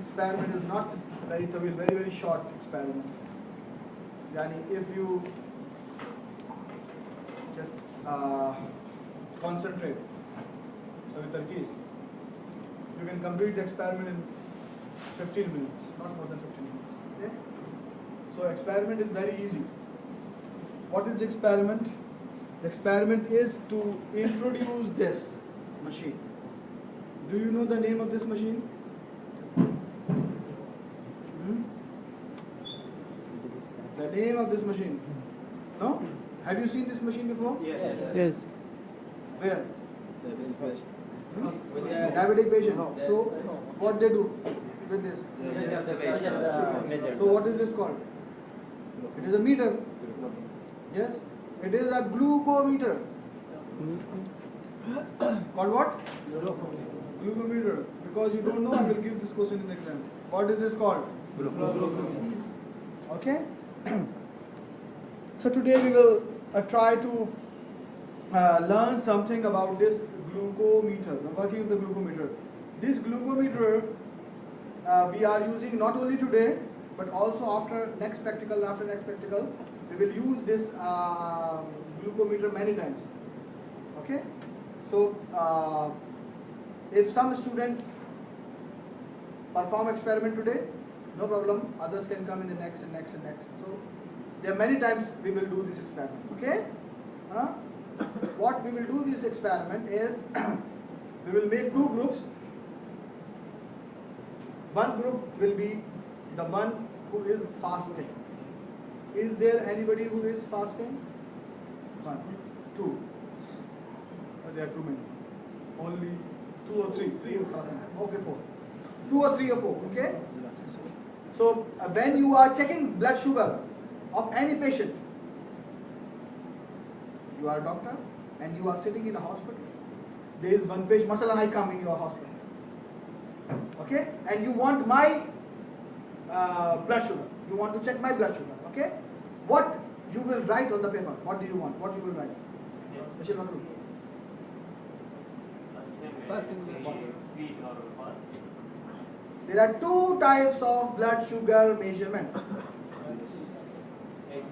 experiment is not very tawil, very short experiment. Yani if you just concentrate, so with tarkeez, you can complete the experiment in 15 minutes, not more than 15 minutes. Okay? So experiment is very easy. What is the experiment? The experiment is to introduce this machine. Do you know the name of this machine? The name of this machine? No? Have you seen this machine before? Yes. Where? Diabetic patient. So what they do with this? So what is this called? It is a meter. Yes? It is a glucometer. Called what? Glucometer. Because you don't know, I will give this question in the exam. What is this called? Okay? So today we will try to learn something about this glucometer. The working of the glucometer. This glucometer we are using not only today, but also after next practical. We will use this glucometer many times. Okay? So if some student perform experiment today, no problem. Others can come in the next and next. So there are many times we will do this experiment. Okay? What we will do this experiment is we will make two groups. One group will be the one who is fasting. Is there anybody who is fasting? One, two. There are too many. Only 2 or 3. 3 or 4. Okay, 4. 2 or 3 or 4. Okay? So when you are checking blood sugar of any patient, you are a doctor and you are sitting in a hospital. There is one patient, masalan I come in your hospital. Okay? And you want my blood sugar. You want to check my blood sugar. Okay? What you will write on the paper? What do you want? What you will write? There are two types of blood sugar measurement.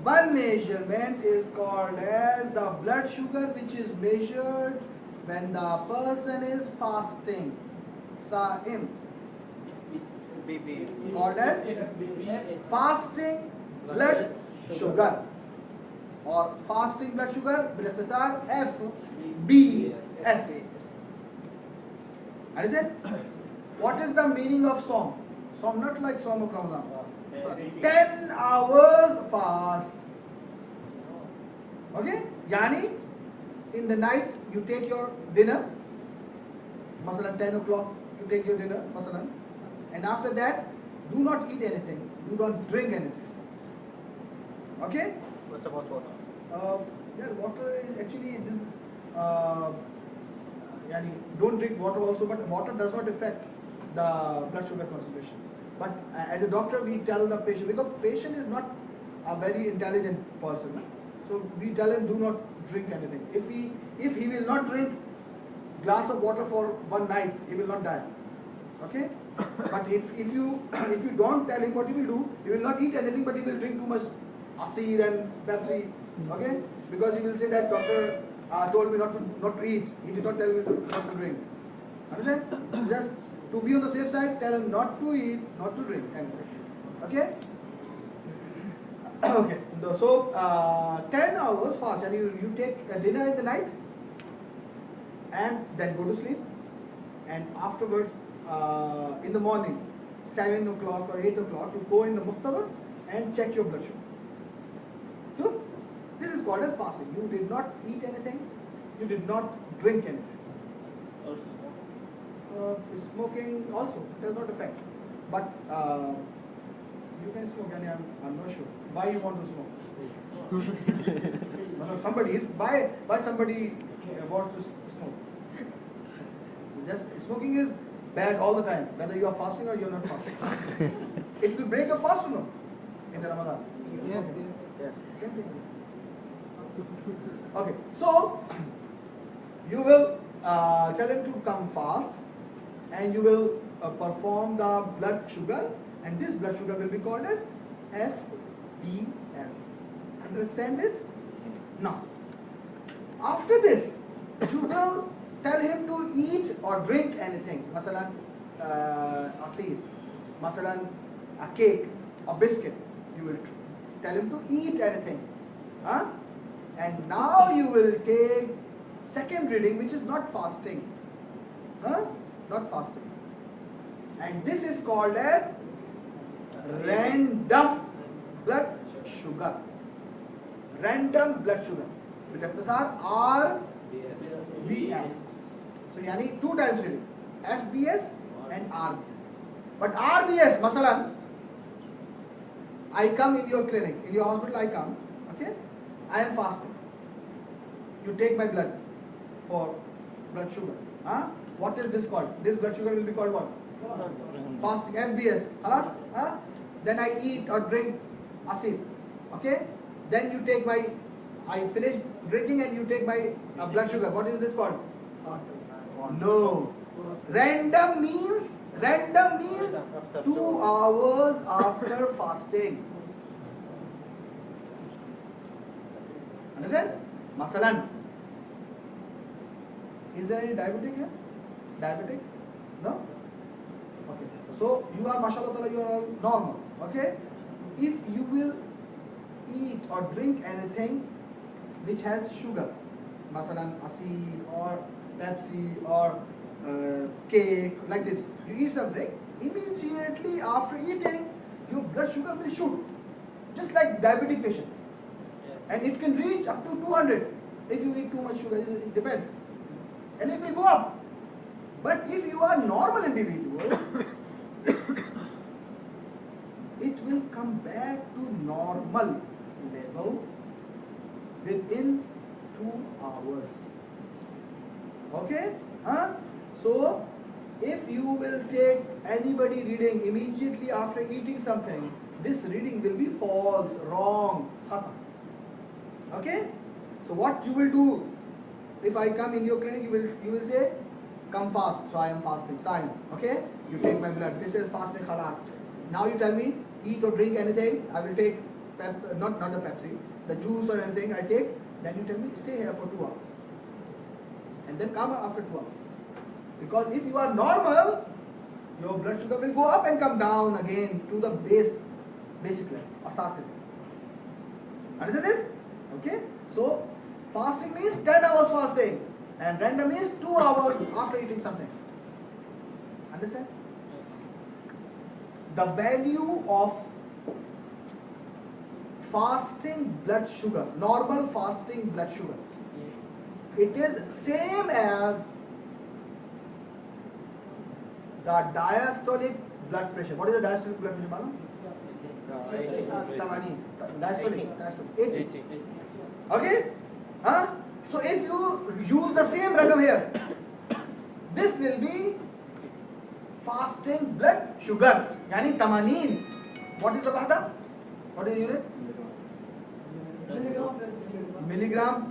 One measurement is called as the blood sugar which is measured when the person is fasting. Sa'im. Called as fasting blood sugar or fasting blood sugar bil ikhtisar FBS. Understand? What is the meaning of Saum? Saum not like Saum of Ramadan. 10 hours fast. Okay? Yani, in the night you take your dinner. Masalan 10 o'clock you take your dinner. Masalan. And after that, do not eat anything. Do not drink anything. Okay? What about water? Water is actually this. Don't drink water also, but water does not affect the blood sugar concentration. But as a doctor, we tell the patient, because patient is not a very intelligent person, so we tell him do not drink anything. If he will not drink glass of water for one night, he will not die. Okay? But if you don't tell him what he will do, he will not eat anything, but he will drink too much Asir and Pepsi. Okay? Because he will say that doctor told me not to eat. He did not tell me not to drink. Understand? Just to be on the safe side, tell him not to eat, not to drink. Okay? Okay. So 10 hours fast, and you take a dinner in the night, and then go to sleep, and afterwards in the morning 7 o'clock or 8 o'clock you go in the muhtabar and check your blood sugar. So this is called as fasting. You did not eat anything, you did not drink anything. Smoking also does not affect, but you can smoke. And I'm not sure why you want to smoke. Somebody somebody wants to smoke. Just smoking is bad all the time, whether you are fasting or you are not fasting. It will break your fast or no in the Ramadan. Yes. Same thing. Okay, so you will tell him to come fast, and you will perform the blood sugar, and this blood sugar will be called as FBS. Understand this? Now, after this, you will tell him to eat or drink anything. Masalan, asir, masalan, a cake, a biscuit. You will tell him to eat anything. Huh? And now you will take second reading, which is not fasting. Huh? Not fasting. And this is called as random blood sugar. Random blood sugar. RBS. So yani 2 times reading. FBS and RBS. But RBS, masalan, I come in your clinic, in your hospital I come, okay? I am fasting. You take my blood for blood sugar. Huh? What is this called? This blood sugar will be called what? Fasting. FBS. Halas? Huh? Then I eat or drink asir. Okay? Then you take my, I finish drinking and you take my blood sugar. What is this called? No. Random means 2 hours after fasting. Understand? Masalan. Is there any diabetic here? Diabetic? No? Okay. So you are, mashallah ta'ala, you are all normal. Okay? If you will eat or drink anything which has sugar, masalan asir or Pepsi or cake, like this, you eat something, immediately after eating, your blood sugar will shoot. Just like diabetic patient. And it can reach up to 200 if you eat too much sugar, it depends. And it will go up. But if you are normal individuals, it will come back to normal level within 2 hours. Okay? Huh? So, if you will take anybody reading immediately after eating something, this reading will be false, wrong, khata. Okay? So what you will do, if I come in your clinic, you will say, come fast. So I am fasting. Sign. Okay? You take my blood. This is fasting khalas. Now you tell me, eat or drink anything. I will take, not the Pepsi, the juice or anything I take. Then you tell me, stay here for 2 hours. And then come after 2 hours. Because if you are normal, your blood sugar will go up and come down again to the basic level, asasi level. Understand this? Okay? So, fasting means 10 hours fasting. And random means 2 hours after eating something. Understand? The value of fasting blood sugar, normal fasting blood sugar, it is same as the diastolic blood pressure. What is the diastolic blood pressure, Malum? 80. Diastolic. 80. Okay? Huh? So if you use the same ragam here, this will be fasting blood sugar. Yani tamanin. What is the wahda? What is the unit? Milligram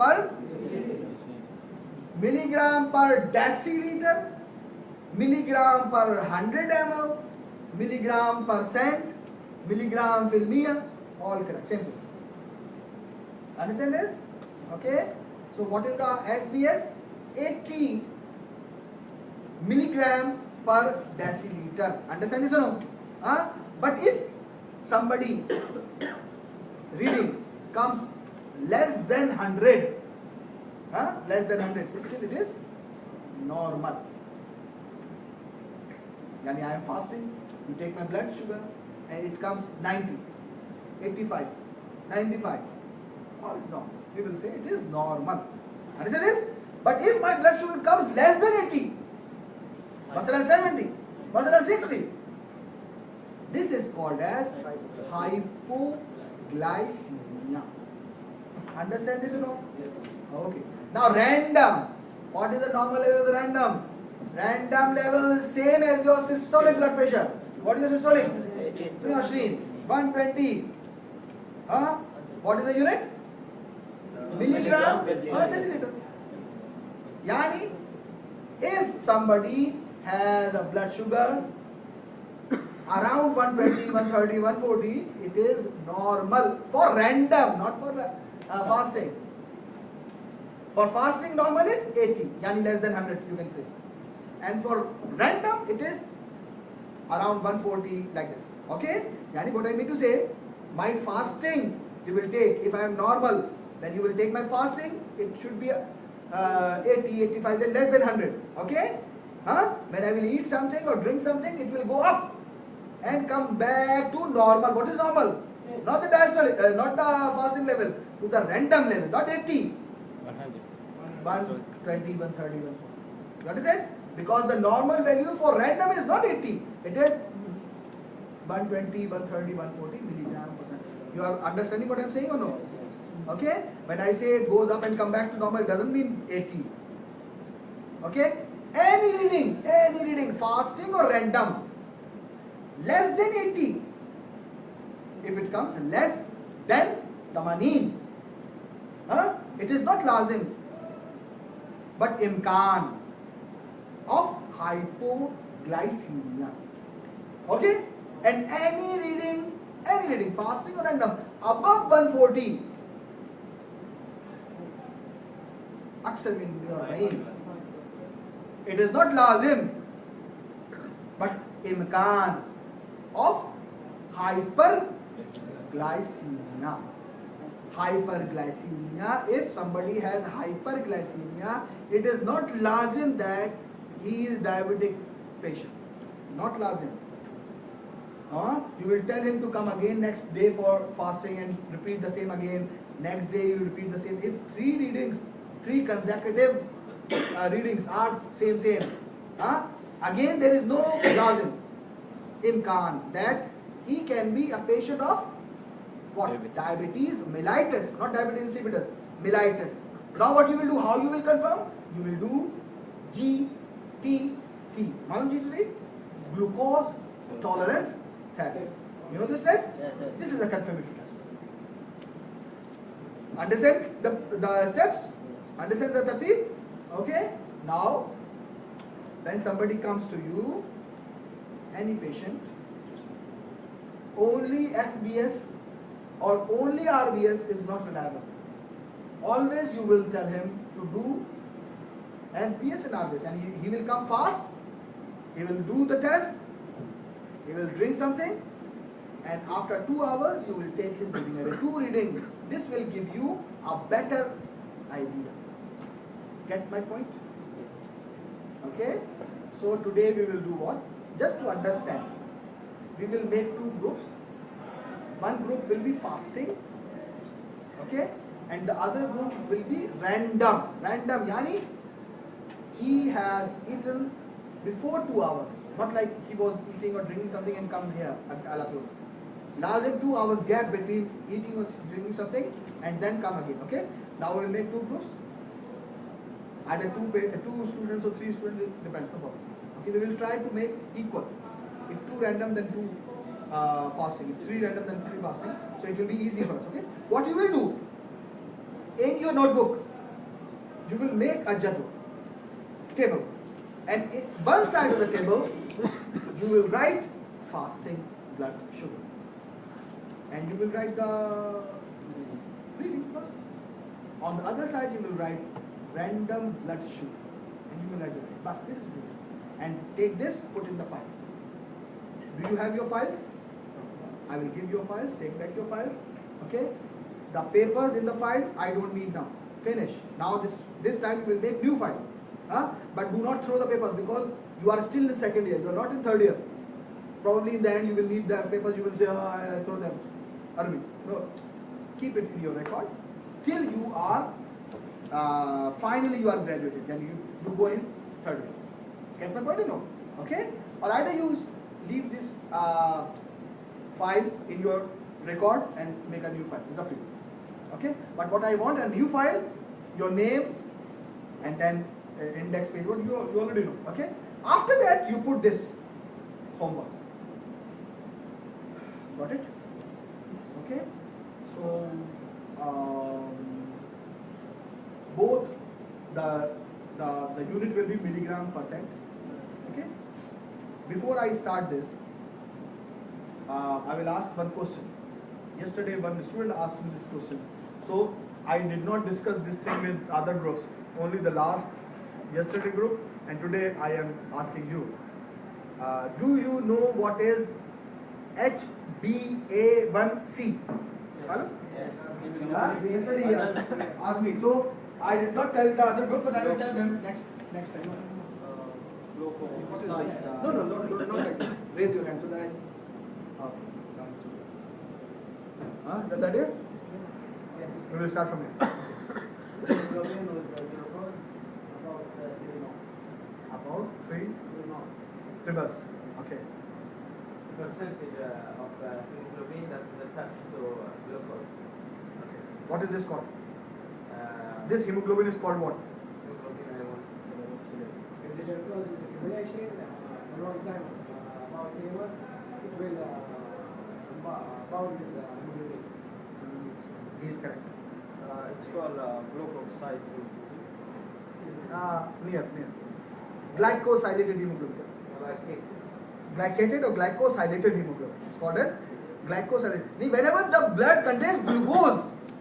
per deciliter, milligram per 100 ml, milligram per cent, milligram fil mia, all correct, same thing. Understand this? Okay? So what is the FBS? 80 milligram per deciliter. Understand this or no? But if somebody reading comes less than 100, less than 100, still it is normal. Yani I am fasting, you take my blood sugar and it comes 90, 85, 95, all is normal. We will say it is normal. Understand this? But if my blood sugar comes less than 80, masalan 70, masalan 60, this is called as hypoglycemia. Understand this or no? Okay. Now random. What is the normal level of the random? Random level is same as your systolic blood pressure. What is your systolic? 120. What is the unit? Milligram per deciliter. Yani, if somebody has a blood sugar around 120, 130, 140, it is normal for random, not for fasting. For fasting, normal is 80, yani less than 100, you can say. And for random, it is around 140, like this. Okay? Yani what I mean to say, my fasting you will take, if I am normal, then you will take my fasting, it should be 80, 85, then less than 100. Okay? When I will eat something or drink something, it will go up and come back to normal. What is normal? Not the diastolic, not the fasting level, to the random level, not 80. 120, 130, 140. You understand? Because the normal value for random is not 80. It is 120, 130, 140 milligram percent. You are understanding what I am saying or no? Okay? When I say it goes up and come back to normal, it doesn't mean 80. Okay? Any reading, fasting or random, less than 80. If it comes less than tamanin, it is not lazim, but imkan of hypoglycemia. Okay? And any reading, fasting or random, above 140, aksar in your brain. It is not lazim, but imkan of hyperglycemia. Hyperglycemia, if somebody has hyperglycemia, it is not lazim that he is diabetic patient. Not lazim. You will tell him to come again next day for fasting and repeat the same again. Next day you repeat the same. If three consecutive readings are same, again there is no lazim, imkan, that he can be a patient of what? Diabetes mellitus, not diabetes insipidus, mellitus. Now what you will do? How you will confirm? You will do GTT. Malum GTT? Glucose tolerance test. You know this test? Yes. This is a confirmatory test. Understand the steps? Understand the tartib? Okay? Now, when somebody comes to you, any patient, only FBS or only RBS is not reliable. Always you will tell him to do FBS and RBS, and he will come fast, he will do the test, he will drink something, and after 2 hours you will take his reading. Two reading. This will give you a better idea. Get my point? Okay? So today we will do what? Just to understand. We will make 2 groups. One group will be fasting. Okay? And the other group will be random. Random, yani he has eaten before 2 hours. Not like he was eating or drinking something and come here at Alatul. Lazim 2 hours gap between eating or drinking something and then come again. Okay? Now we will make 2 groups. Either 2 students or 3 students, it depends, no problem. Okay, we will try to make equal. If 2 random, then 2 fasting. If 3 random, then 3 fasting. So it will be easy for us. Okay. What you will do in your notebook, you will make a jadwal table, and in one side of the table, you will write fasting blood sugar, and you will write the reading first. On the other side, you will write random blood sugar, and you will write the rate. Bas, this is good. And take this, put in the file. Do you have your files? I will give you files. Take back your files. Okay. The papers in the file I don't need now. Finish. Now this time you will make new file. But do not throw the papers, because you are still in second year. You are not in third year. Probably in the end you will need the papers. You will say, I throw them. Arvind. No. Keep it in your record till you are finally you are graduated. Then you go in third year. Get my point or no? Okay? Or either you leave this file in your record and make a new file. It's up to you. Okay? But what I want, a new file, your name, and then index page. What you already know. Okay? After that, you put this homework. Got it? Okay? So, both the unit will be milligram percent. Okay? Before I start this, I will ask one question. Yesterday, one student asked me this question. So I did not discuss this thing with other groups. Only the last yesterday group, and today I am asking you. Do you know what is HbA1c? Hello? Yes. Yesterday he asked me. So I did not tell the other group, but I will tell them next time. No, not like this. Raise your hand so that I. Okay. That it? We will start from here. About three bars. Okay. Percentage of hemoglobin that is attached to glucose. Okay. What is this called? Uh, This hemoglobin is called what? hemoglobin A1. If the glucose is accumulation a long time, about 3 months, it will bound with the hemoglobin. He is correct. It's called glucoside. Near. Glycosylated hemoglobin. Like it. Glycated or glycosylated hemoglobin. It's called as glycosylated. Whenever the blood contains glucose,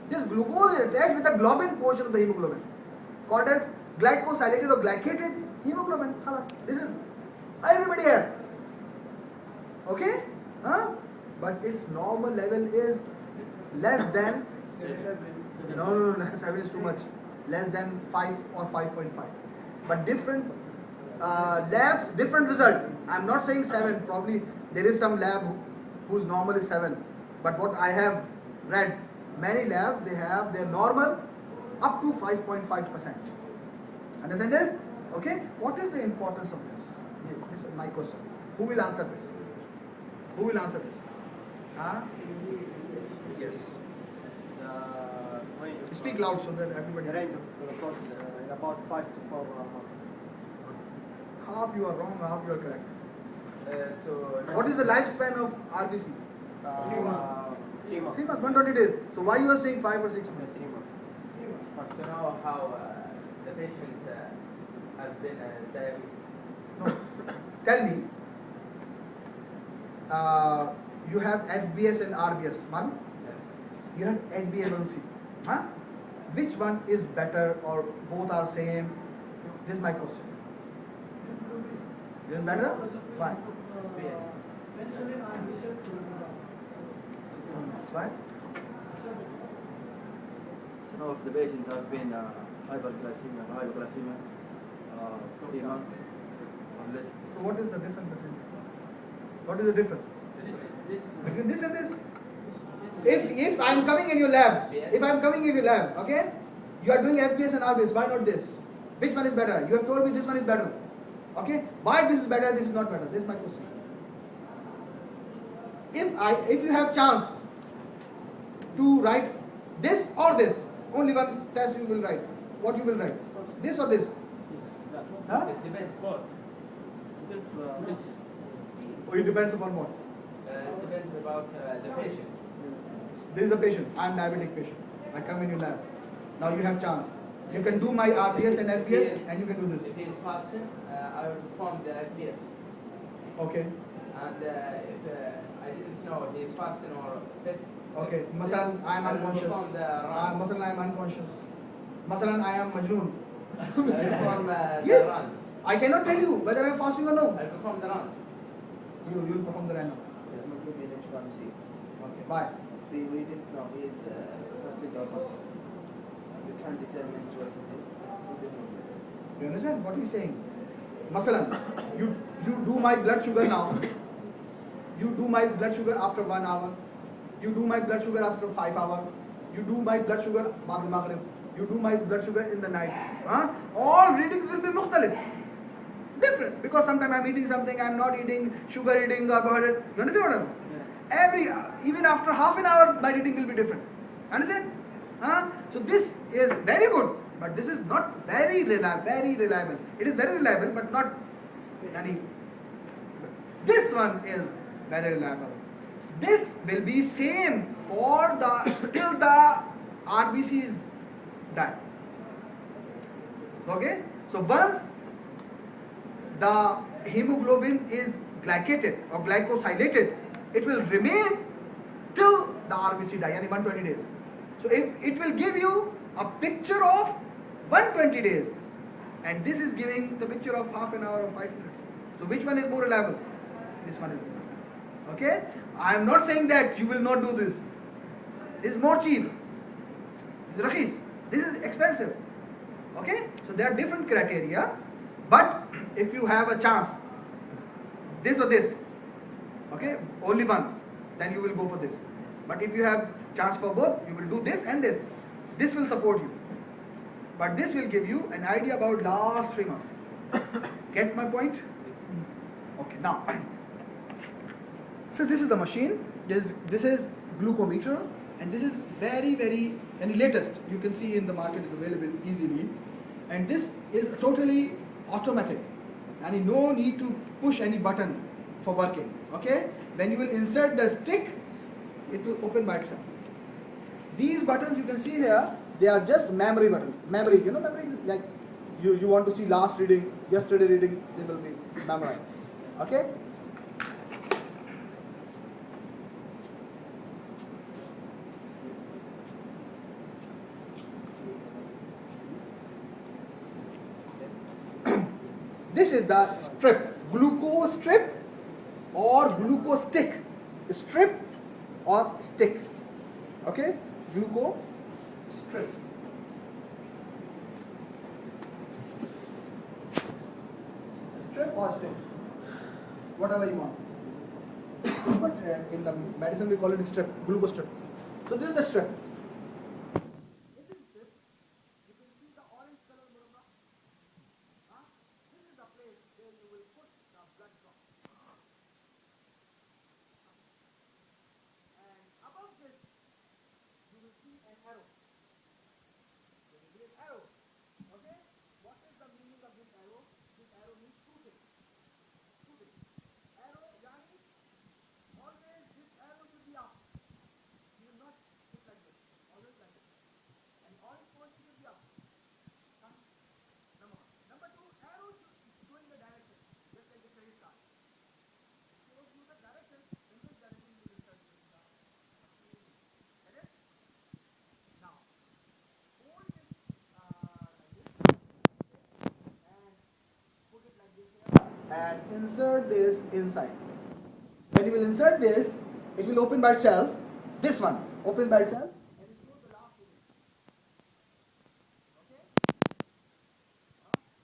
this glucose is attached with the globin portion of the hemoglobin, called as glycosylated or glycated hemoglobin. This is everybody has. Okay? But its normal level is less than. No, 7 is too much. Less than 5 or 5.5. But different labs, different result. I'm not saying 7. Probably there is some lab whose normal is 7. But what I have read, many labs, they have their normal up to 5.5%. Understand this? Okay? What is the importance of this? This is my question. Who will answer this? Who will answer this? Yes. Speak loud so that everybody. The range of glucose in about 5 to 4 months. Half you are wrong, half you are correct. To What is the lifespan of RBC? 3 months. 3 months, 120 days. So why you are saying 5 or 6 months? 3 months. to know how the patient has been diabetes. No. Tell me. You have FBS and RBS. One. Yes. You have HbA1c. Which one is better or both are same? This is my question. This is better? Why? Why? Some of the patients have been hyperglycemia, 3 months or less. So what is the difference between? What is the difference between this and this? If I'm coming in your lab, okay, you are doing FBS and RBS. Why not this? Which one is better? You have told me this one is better. Okay, why this is better? This is not better. This is my question. If you have chance to write this or this, only one test you will write. What you will write? This or this? Huh? It depends. Oh, it depends upon what? It depends about the patient. This is a patient. I am diabetic patient. I come in your lab. Now you have chance. You can do my RBS and FBS and you can do If this. he is fasting, I will perform the FBS. Okay. And if I didn't know he is fasting or fit. Okay. Masalan, I am I will unconscious. perform the run. Masalan, I am unconscious. Masalan, I am Majnoon. I will perform the Yes. run. I cannot tell you whether I am fasting or no. I will perform the run. You will perform the run. Hemoglobin H1c. Okay. Why? We didn't know he is fasting or not. We can't determine what it is. We didn't know. You understand what he is saying? Masalan, you do my blood sugar now. You do my blood sugar after 1 hour. You do my blood sugar after 5 hours. You do my blood sugar ba'd maghrib. You do my blood sugar in the night. All readings will be mukhtalif. Different. Because sometimes I'm eating something, I'm not eating, sugar eating, carbohydrate. You understand what I mean? Even after half an hour, my reading will be different. Understand? So this is very good, but this is not very reliable. It is very reliable, but not any. This one is very reliable. This will be same for till the RBCs die. Okay? So once the hemoglobin is glycated or glycosylated, it will remain till the RBC die, yani 120 days. So if it will give you a picture of 120 days, and this is giving the picture of half an hour or 5 minutes. So which one is more reliable? This one is. Okay? I am not saying that you will not do this. This is more cheap. This is rakhis. This is expensive. Okay? So there are different criteria. But if you have a chance, this or this, okay, only one, then you will go for this. But if you have chance for both, you will do this and this. This will support you. But this will give you an idea about last 3 months. Get my point? Okay, now. So this is the machine. This is glucometer, and this is very, very, and the latest you can see in the market is available easily. And this is totally automatic, and no need to push any button for working. Okay? When you will insert the stick, it will open by itself. These buttons you can see here, they are just memory buttons. Memory, you know, memory, like you want to see last reading, yesterday reading, they will be memorized. Okay? This is the strip, glucose strip or glucose stick. Strip or stick. Okay? Glucose strip. Strip or stick. Whatever you want. But in the medicine we call it strip, glucose strip. So this is the strip. In this strip, you can see the orange color murmur. This is the place where you will put the blood drop. And above this, you will see an arrow. There will be an arrow. Okay? What is the meaning of this arrow? This arrow means two things. Two things. Arrow, yani, always this arrow should be up. You will not put like this. Always like this. And orange portion should be up. Number one. Number two, arrow should go in the direction, just like the credit card. Shows you the direction, in which direction you will start using the machine. Get it? Now, hold this like this, and put it like this here, and insert this inside. When you will insert this, it will open by itself. This one opens by itself, and it shows the last reading. Okay?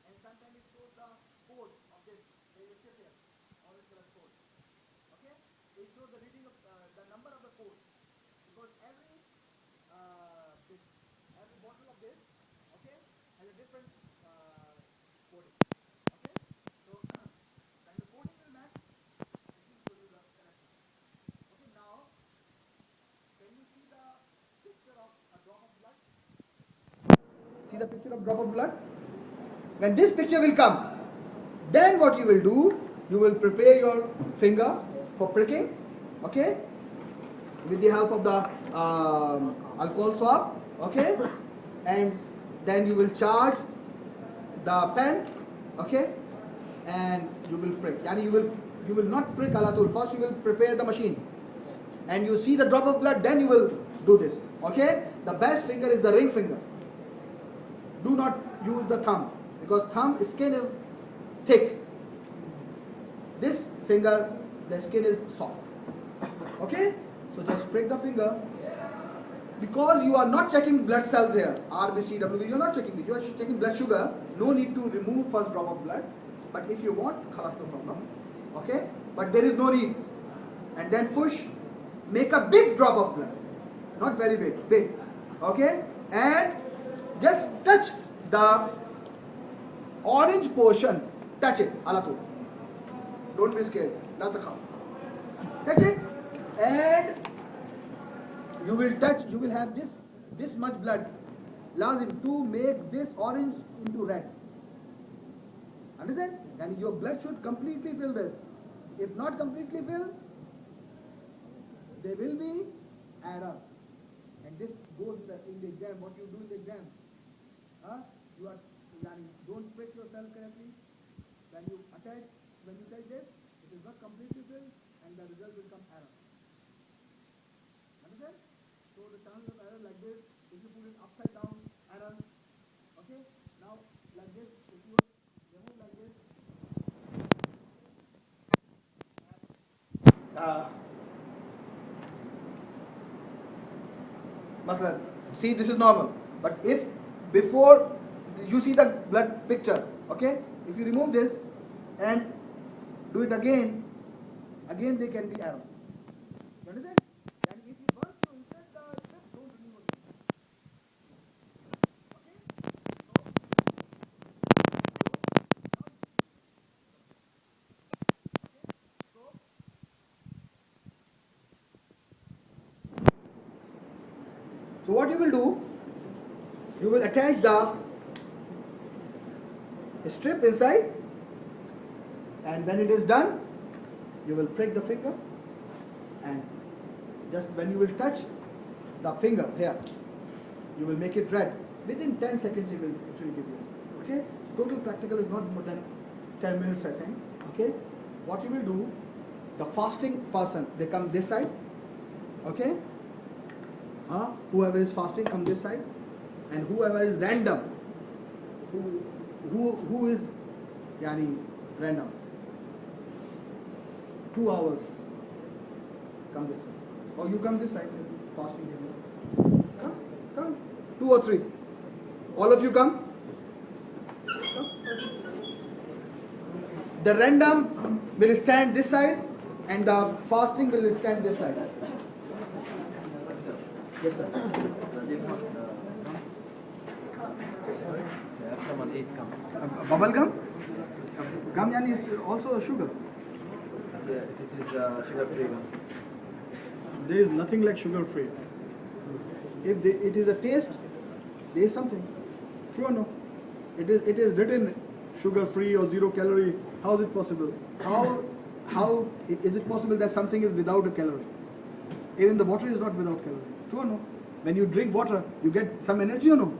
And sometimes it shows the code of this. There is a chip here, orange color code. Okay? It shows the reading of the number of the code, because every bottle of this, okay, has a different coding. Okay? So when the coding will match, it will show you the correction. Okay? Now, can you see the picture of a drop of blood? See the picture of drop of blood? When this picture will come, then what you will do, you will prepare your finger for pricking, okay, with the help of the alcohol swab, okay, and then you will charge the pen, okay, and you will prick. Yani you will not prick ala tul. First you will prepare the machine, and you see the drop of blood, then you will do this, okay. The best finger is the ring finger. Do not use the thumb, because thumb skin is thick. This finger, the skin is soft. Okay? So just prick the finger. Because you are not checking blood cells here, RBC, WBC, you are not checking it. You are checking blood sugar. No need to remove first drop of blood. But if you want, khalas, no problem. Okay? But there is no need. And then push. Make a big drop of blood. Not very big. Big. Okay? And just touch the orange portion. Touch it. Alatu. Don't be scared. La takhaf. Touch it. And you will have this much blood. Lazim to make this orange into red. Understand? And your blood should completely fill this. If not completely fill, there will be error. And this goes in the exam. What you do in the exam? You are don't prick yourself correctly. When you touch this, it is not completely filled, and and the result will come iron. Understand? So the chances of error like this, if you put it upside down, iron. Okay? Now like this, if you remove like this. Masala, see this is normal. But if before you see the blood picture, okay? If you remove this and do it again there can be error. You understand? And if you once you insert the strip, don't remove it. Okay? So what you will do, you will attach the strip inside, and when it is done, you will prick the finger, and just when you will touch the finger here, you will make it red. Within 10 seconds it will give you. Okay? Total practical is not more than 10 minutes, I think. Okay? What you will do, the fasting person, they come this side. Okay? Whoever is fasting come this side, and whoever is random, who is yani random, 2 hours, come this side, or you come this side, fasting here. Come, 2 or 3, all of you come. The random will stand this side, and the fasting will stand this side. Yes, sir. Someone ate gum. Bubble gum? Gum yani is also sugar. Yeah, it is sugar-free gum. There is nothing like sugar free. If it is a taste, there is something. True or no? It is written sugar free or 0 calorie. How is it possible? How is it possible that something is without a calorie? Even the water is not without calorie. True or no? When you drink water, you get some energy or no?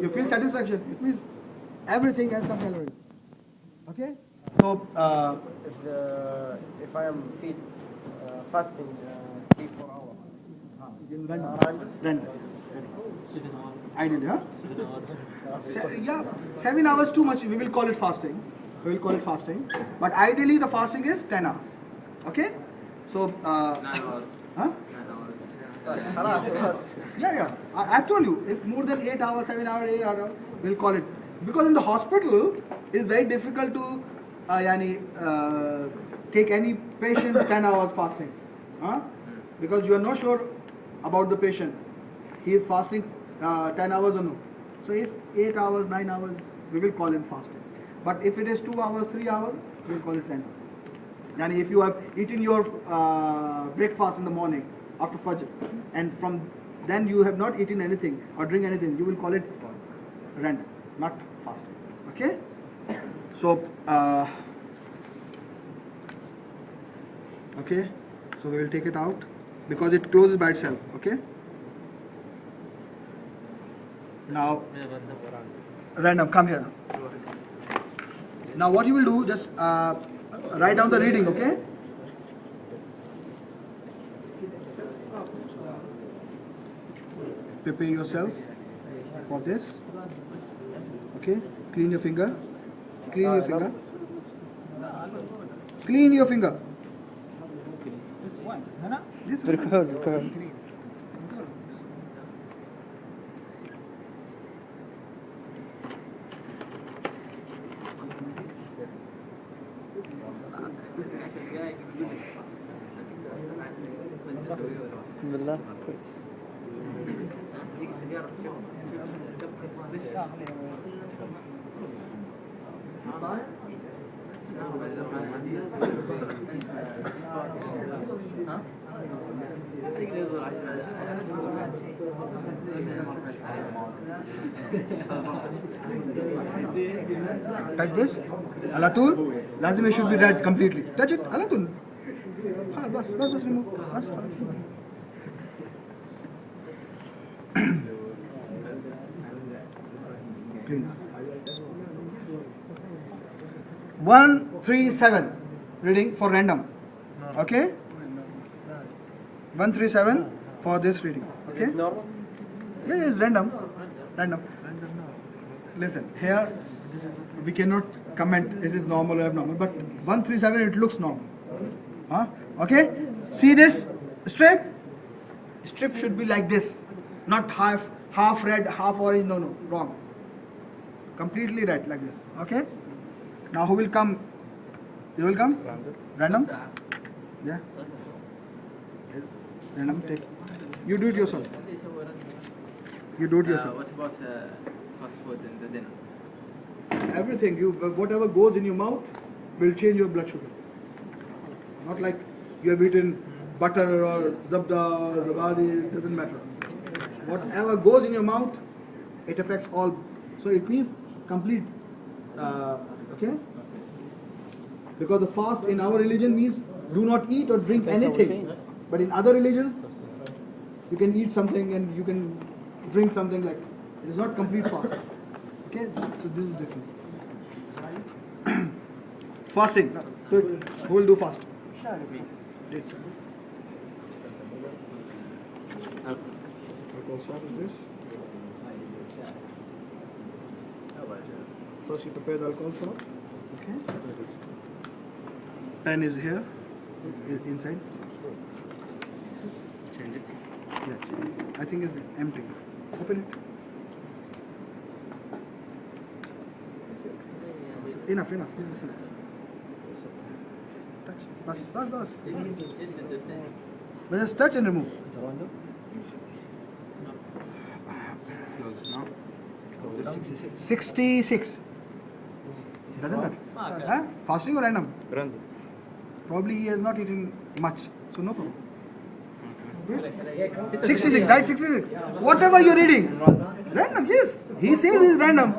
You feel satisfaction. It means everything has some calories. Okay? So, if I am fasting 3-4 hours. Random. Ideally, huh? 7 hours too much. We will call it fasting. But ideally, the fasting is 10 hours. Okay? So, 9 hours. huh? 9 hours. Yeah. I've told you, if more than 8 hours, 7 hours, 8 hours, we'll call it. Because in the hospital, it's very difficult to take any patient 10 hours fasting. Because you are not sure about the patient. He is fasting 10 hours or no. So if 8 hours, 9 hours, we will call it fasting. But if it is 2 hours, 3 hours, we will call it 10 hours. Yani if you have eaten your breakfast in the morning after Fajr, and from then you have not eaten anything or drink anything, you will call it random, not fasting. Okay? So, okay, so we will take it out because it closes by itself. Okay? Now, random, come here. Now what you will do, just write down the reading, okay? Prepare yourself for this. Okay? Clean your finger. Clean your finger. Clean your finger. This one. Alhamdulillah, كويس. Touch this. Alatul. Lazim it should be red completely. Touch it. Alatul. Bas remove. Bas. Clean. 137. Reading for random. Okay? 137 for this reading. Okay? normal? Yeah, it's random. Random. Listen, here we cannot comment is it normal or abnormal, but 137 it looks normal. Huh? Okay? See this strip? Strip should be like this, not half red, half orange. No, wrong. Completely red like this. Okay? Now who will come? You will come? Random? Yeah. Random. Take. You do it yourself. You do it yourself. What about fast food in the dinner? Everything whatever goes in your mouth will change your blood sugar. Not like you have eaten butter or zabadi, it doesn't matter. Whatever goes in your mouth, it affects all. So it means complete. Okay? Because the fast in our religion means do not eat or drink anything. But in other religions, you can eat something and you can drink something like. It is not complete fast. Okay? So this is the difference. Fasting. So who will do fast? Alcohol swab is this. First you prepare the alcohol swab. Okay. Pen is here. Inside. Change it. Yeah. I think it's empty. Open it. Enough. This is enough. Touch. Bas. But just touch and remove. Close now. 66. Doesn't matter. Huh? Fasting or random? Random. Probably he has not eaten much, so no problem. Yeah, 66, right? 66. Whatever you're reading, random. Yes, he says it's random.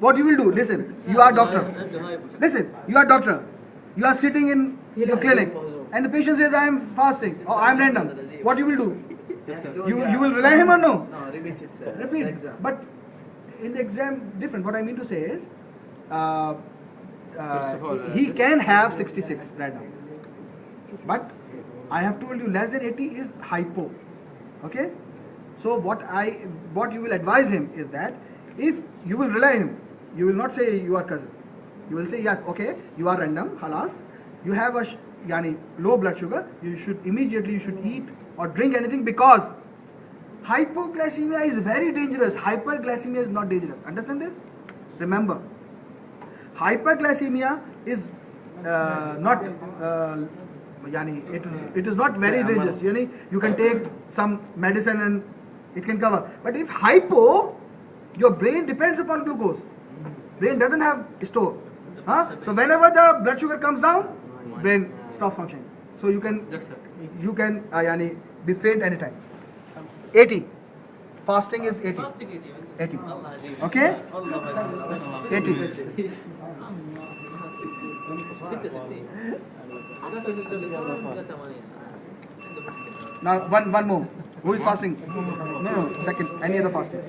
What you will do? Listen, you are doctor. Listen, you are doctor. You are sitting in your clinic, and the patient says, "I am fasting" or "I am random." What you will do? You will rely him or no? No, repeat it. Repeat. Exam. But in the exam, different. What I mean to say is, he can have 66 random. But I have told you less than 80 is hypo. Okay? So what you will advise him is that if you will rely him, you will not say you are cousin. You will say, yeah, okay, you are random, halas. You have a low blood sugar. You should eat or drink anything because hypoglycemia is very dangerous. Hyperglycemia is not dangerous. Understand this? Remember, hyperglycemia is not. It is not very dangerous. You can take some medicine and it can cover. But if hypo, your brain depends upon glucose. Brain doesn't have store. So whenever the blood sugar comes down, brain stops functioning. So you can be faint anytime. 80. Fasting is 80. 80. Okay? 80. Now one more. Who is fasting? No, second. Any other fasting?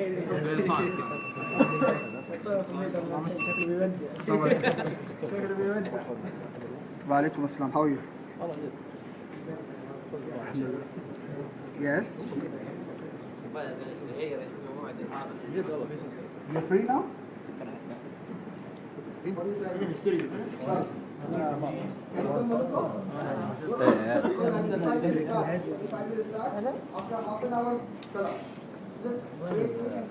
Wa alaikum assalam. How are you? Yes. You're free now? After half an hour, just wait till you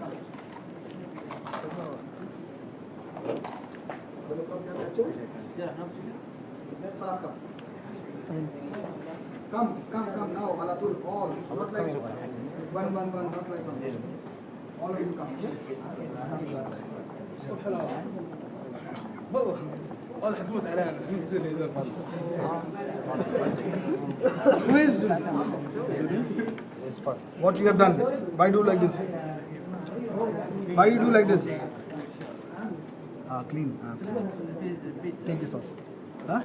come. Come now, Alatul, all, not like one, not like one. All of you come, Who is what you have done? Why do like this? Why you do like this? Clean. Take this off. Huh?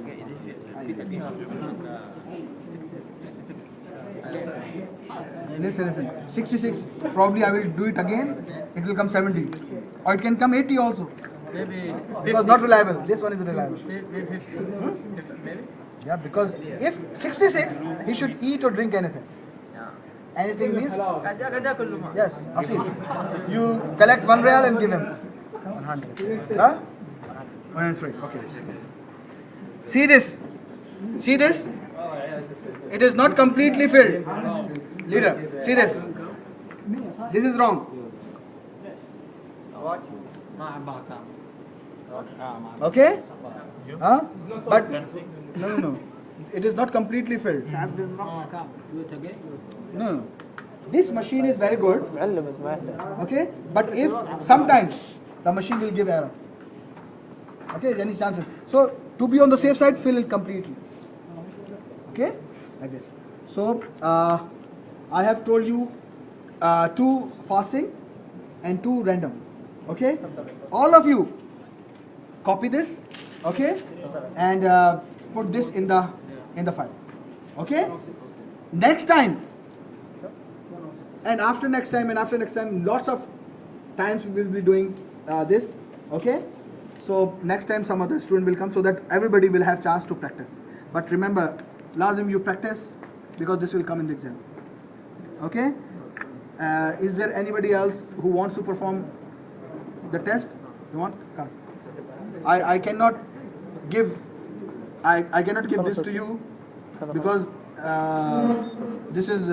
Listen. 66. Probably I will do it again. It will come 70. Or it can come 80 also. Maybe Because not reliable. This one is reliable. 50. Maybe? Yeah, because if 66, he should eat or drink anything. Yeah. Anything means كذا كله ما. yes, Asil. You collect 1 real and give him 100. Huh? 103. Okay. See this. See this? It is not completely filled. Leader, see this. This is wrong. Okay? Huh? But no. It is not completely filled. No. This machine is very good. Okay? But if sometimes the machine will give error. Okay? Any chances? So to be on the safe side, fill it completely. Okay? Like this. So I have told you 2 fasting and 2 random. Okay? All of you copy this. Okay? And put this in the file. Okay? Next time and after next time and after next time, lots of times we will be doing this. Okay? So next time some other student will come so that everybody will have chance to practice. But remember, lazim you practice because this will come in the exam. Okay? Is there anybody else who wants to perform the test? You want? Come. I cannot give this to you because this is